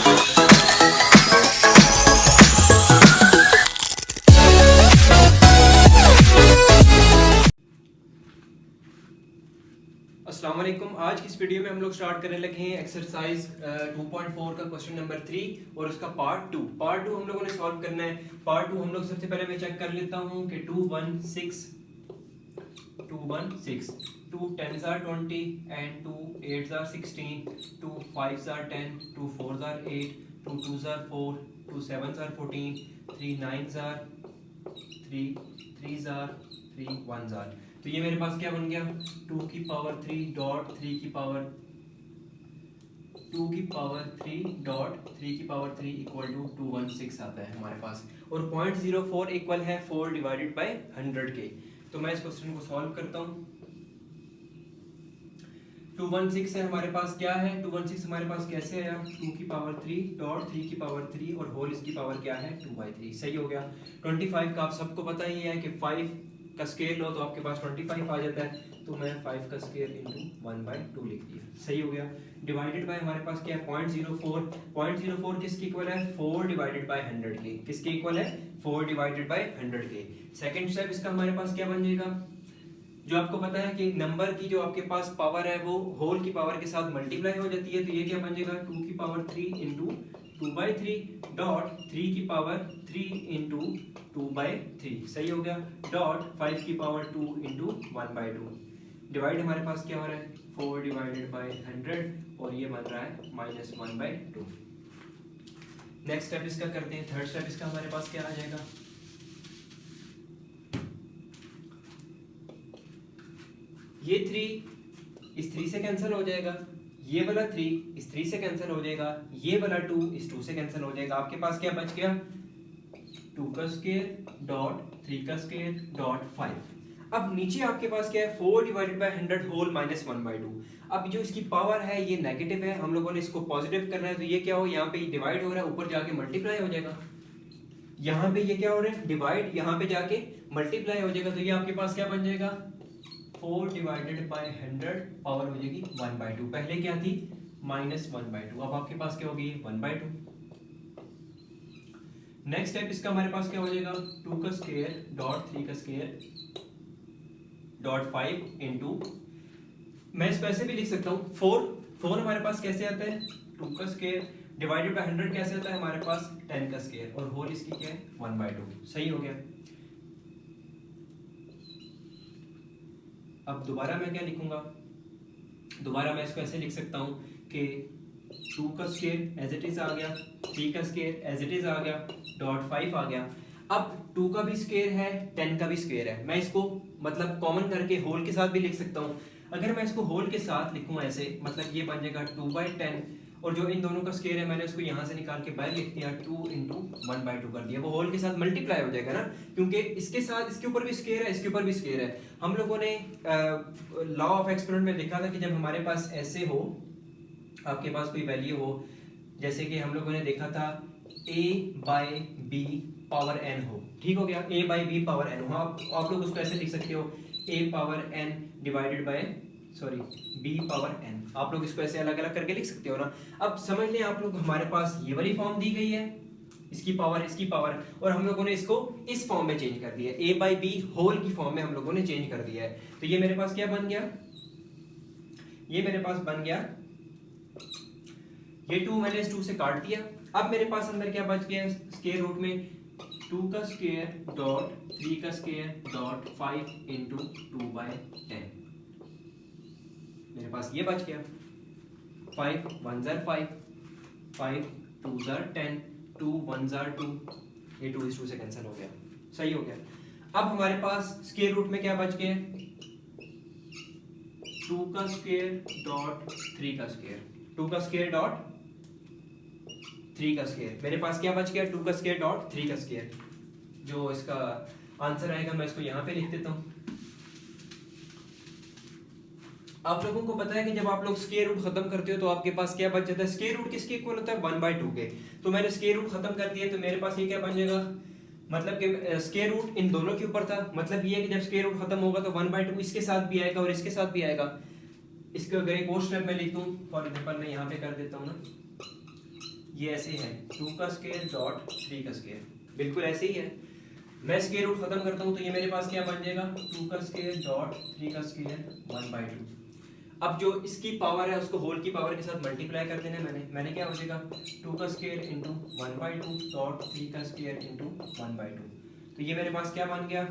अस्सलाम वालेकुम। आज की इस वीडियो में हम लोग स्टार्ट करने लगे हैं एक्सरसाइज 2.4 का क्वेश्चन नंबर 3 और उसका पार्ट 2 हम लोगों ने सॉल्व करना है। पार्ट 2 हम लोग सबसे पहले मैं चेक कर लेता हूं कि 2 10s are 20 and 2 8s are 16, 2 5s are 10, 2 4s are 8, 2 2s are 4, 2 7s are 14, 3 9s are 3, 3s are 3, 1s are। तो ये मेरे पास क्या बन गया 2 की पावर 3 डॉट 3 की पावर 2 की पावर 3 डॉट 3 की पावर 3 इक्वल टू 216 आता है हमारे पास। और 0.04 इक्वल है 4 डिवाइडेड बाय 100 के। तो मैं इस क्वेश्चन को सॉल्व करता हूँ। 216 है हमारे पास, क्या है 216 हमारे पास कैसे आया 2 की पावर 3 डॉट 3 की पावर 3 और होल इसकी पावर क्या है 2/3। सही हो गया। 25 का आप सबको पता ही है कि 5 का स्केयर लो तो आपके पास 25 आ जाता है। तो मैं 5 का स्केयर इंटू 1/2 लिख दिया। सही हो गया। डिवाइडेड बाय हमारे पास क्या है 0.04 किसके इक्वल है 4 डिवाइडेड बाय 100 के। किसके इक्वल है 4 डिवाइडेड बाय 100 के। सेकंड स्टेप इसका हमारे पास क्या बन जाएगा, जो आपको पता है कि नंबर की जो आपके पास पावर है वो होल की पावर के साथ मल्टीप्लाई हो जाती है। तो ये क्या बन जाएगा 2 की पावर 3 इंटू 2/3 डॉट 3 की पावर 3 इंटू 2/3। सही हो गया। डॉट 5 की पावर 2 इंटू 1/2। डिवाइड हमारे पास क्या हो रहा है 4 डिवाइडेड बाय 100 और ये बन रहा है -1/2। नेक्स्ट स्टेप इसका करते हैं। थर्ड स्टेप इसका हमारे पास क्या आ जाएगा, ये 3 इस 3 से कैंसिल हो जाएगा, ये वाला 3 इस 3 से कैंसिल हो जाएगा, ये वाला 2 इस 2 से कैंसिल हो जाएगा। आपके पास क्या बच गया 2 का स्क्वायर डॉट 3 का स्क्वायर डॉट 5। अब नीचे आपके पास क्या है 4 डिवाइडेड बाय 100 होल -1/2। अब जो इसकी पावर है ये नेगेटिव है, हम लोगों ने इसको पॉजिटिव करना है। तो ये क्या हो यहाँ पे डिवाइड हो रहा है, ऊपर जाके मल्टीप्लाई हो जाएगा। यहाँ पे ये क्या हो रहा है डिवाइड, यहाँ पे जाके मल्टीप्लाई हो जाएगा। तो ये आपके पास क्या बन जाएगा 4 डिवाइडेड बाय 100 पावर हो जाएगी 1/2। पहले क्या थी -1/2, अब आपके पास क्या होगी 1/2। नेक्स्ट स्टेप इसका हमारे पास क्या हो जाएगा 2 का स्क्वायर डॉट 3 का स्क्वायर डॉट 5 इंटू, मैं इसको ऐसे भी लिख सकता हूँ 4 हमारे पास कैसे आता है 2 का स्क्वायर डिवाइडेड बाय 100 कैसे आता है हमारे पास 10 का स्क्वायर और होल इसकी क्या है 1/2। सही हो गया। अब दोबारा मैं क्या लिखूंगा, दोबारा मैं इसको ऐसे लिख सकता हूं कि 2 का स्क्वायर एज इट इज आ गया, 3 का स्क्वायर एज इट इज आ गया, डॉट 5 आ गया। अब 2 का भी स्क्वायर है 10 का भी स्क्वायर है, मैं इसको मतलब कॉमन करके होल के साथ भी लिख सकता हूं। अगर मैं इसको होल के साथ लिखूं ऐसे, मतलब ये बन जाएगा 2/10 और जो इन दोनों का स्क्वायर है मैंने उसको यहाँ से निकाल के बाहर लिख दिया 2 इंटू 1/2 कर दिया। वो होल के साथ मल्टीप्लाई हो जाएगा ना, क्योंकि इसके साथ इसके ऊपर भी स्क्वायर है, इसके ऊपर भी स्क्वायर है। हम लोगों ने लॉ ऑफ एक्सपोनेंट में देखा था कि जब हमारे पास ऐसे हो, आपके पास कोई वैल्यू हो, जैसे कि हम लोगों ने देखा था a/b पावर n हो, ठीक हो गया a/b पावर n हो। आप लोग उसको ऐसे लिख सकते हो a power n divided by b power n। आप लोग इसको ऐसे अलग अलग करके लिख सकते हो ना। अब समझ लें आप लोग, हमारे पास ये वाली फॉर्म दी गई है, इसकी पावर और हम लोगों ने इसको इस फॉर्म में चेंज कर दिया है, a/b होल की फॉर्म में हम लोगों ने चेंज कर दिया है। तो ये मेरे पास क्या बन गया, ये मेरे पास बन गया, ये 2 मैंने इस 2 से काट दिया। अब मेरे पास अंदर क्या बच गया स्क्वायर रूट में 2 का स्क्वायर डॉट 3 का स्क्वायर डॉट 5 इंटू 2/10। मेरे पास ये बच गया 5 1s are 5, 5 2s are 10, 2 1s are 2, ये 2 इस 2 से कैंसिल हो गया। सही हो गया। अब हमारे पास स्क्वायर रूट में क्या बच गया 2 का स्क्वायर डॉट 3 का स्क्वायर, 2 का स्क्वायर डॉट 3 का स्क्वायर। मेरे पास क्या बच गया 2 का स्क्वायर डॉट 3 का स्क्वायर। जो इसका आंसर आएगा मैं इसको यहाँ पे लिख देता हूँ। आप लोगों को पता है कि जब आप लोग स्क्वायर रूट खत्म करते हो तो आपके पास क्या बच जाता है, स्क्वायर रूट किसके इक्वल होता है 1/2 के। तो मैंने स्क्वायर रूट खत्म कर दिया, तो मेरे पास ये क्या बन जाएगा, मतलब कि स्क्वायर रूट इन दोनों के ऊपर था, मतलब ये है कि जब स्क्वायर रूट खत्म होगा तो 1/2 इसके साथ भी आएगा और इसके साथ भी आएगा। इसको अगर एक और स्टेप में लिख दूं, फॉर एग्जांपल मैं यहाँ पे कर देता हूँ ना, ये ऐसे है 2 का स्क्वायर डॉट 3 का स्क्वायर, बिल्कुल ऐसे ही है। मैं स्क्वायर रूट खत्म करता हूँ तो ये मेरे पास क्या बन जाएगा 2 का स्क्वायर डॉट 3 का स्क्वायर 1/2। अब जो इसकी पावर है उसको होल की पावर के साथ मल्टीप्लाई कर देना है मैंने क्या हो जाएगा 2 का स्क्वायर इंटू 1/2 डॉट 3 का स्क्वायर इंटू 1/2। तो ये मेरे पास क्या बन गया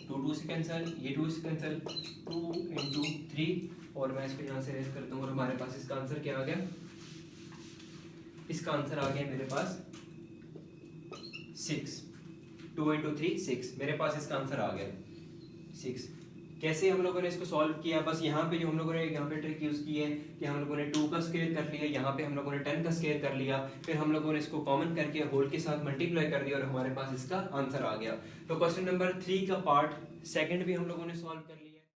2 से कैंसिल, ये 2 से कैंसिल, 2 इंटू 3 और मैं इसको यहाँ से रेस करता हूँ और हमारे पास इसका आंसर क्या आ गया, इसका आंसर आ गया मेरे पास 6। 2 इंटू 3 6, मेरे पास इसका आंसर आ गया 6। कैसे हम लोगों ने इसको सॉल्व किया, बस यहाँ पे जो हम लोगों ने यहाँ पे ट्रिक यूज़ की है कि हम लोगों ने 2 का स्क्वायर कर लिया, यहाँ पे हम लोगों ने 10 का स्क्वायर कर लिया, फिर हम लोगों ने इसको कॉमन करके होल के साथ मल्टीप्लाई कर दिया और हमारे पास इसका आंसर आ गया। तो क्वेश्चन नंबर 3 का पार्ट सेकंड भी हम लोगों ने सॉल्व कर लिया।